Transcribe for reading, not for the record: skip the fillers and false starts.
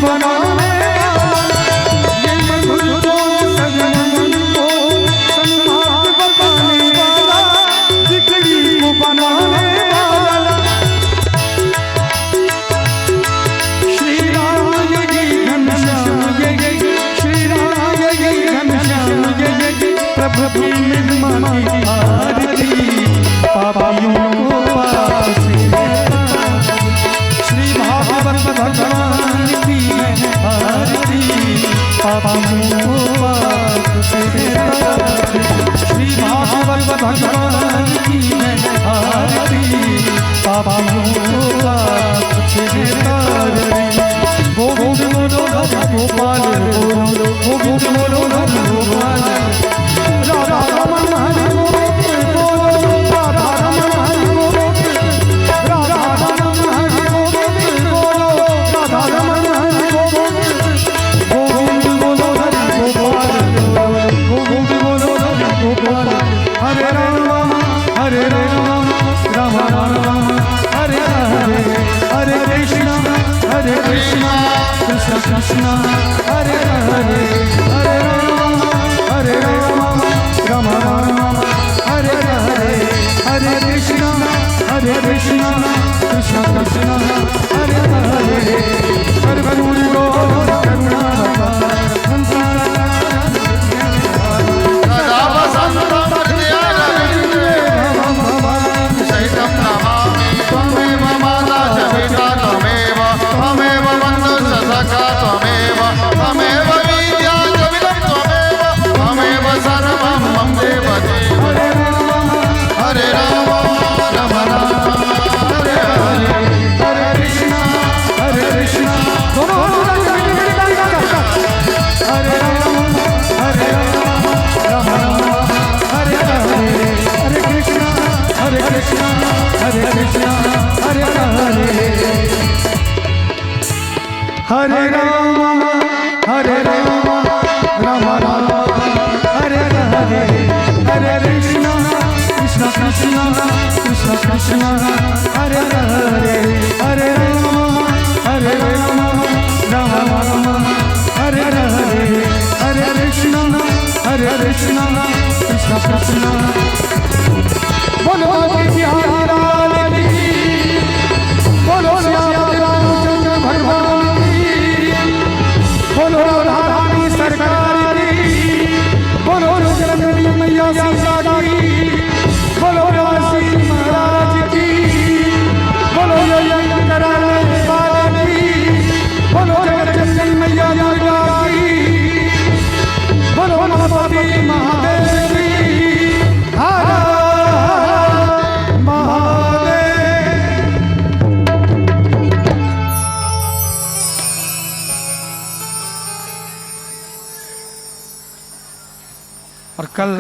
बनाने ये मधुर जो सजन को सन्मार्ग बताने वाला, बिगड़ी को बनाने वाला श्री राम ये घनश्याम ये श्री राम ये घनश्याम ये प्रभु निर्मल आरती पापियों को पास श्री भागवत भगवान की आरती पापियों को पास श्री भागवत भगवान की आरती पापियों को पास गोविंद बोलो गोपाल बोलो गोविंद बोलो गोपाल राधा रमन हरि गोविंद बोलो राधा रमन हरि गोविंद राधा रमन हरि गोविंद बोलो राधा रमन हरि गोविंद गोविंद बोलो हरि गोपाल गोविंद बोलो हरि गोपाल हरे राम राम राम हरे हरे हरे कृष्ण कृष्ण कृष्ण हरे हरे हरे राम राम राम हरे हरे हरे कृष्ण कृष्ण कृष्ण हरे हरे हरे करुणा करुणा हरे राम राम राम हरे हरे हरे कृष्ण कृष्ण कृष्ण कृष्ण हरे हरे हरे राम राम राम हरे हरे हरे कृष्ण कृष्ण कृष्ण बोलो बिहार बोलो रामचंद्र भगवान बोलो राधारानी सरकार की बोलो रुद्रमणी मैया सीता की बोलो राशि महाराज की बोलो कराने वाले की बोलो जगत मैया दुर्गा की बोलो गणपति महादेव की हर महादेव। और कल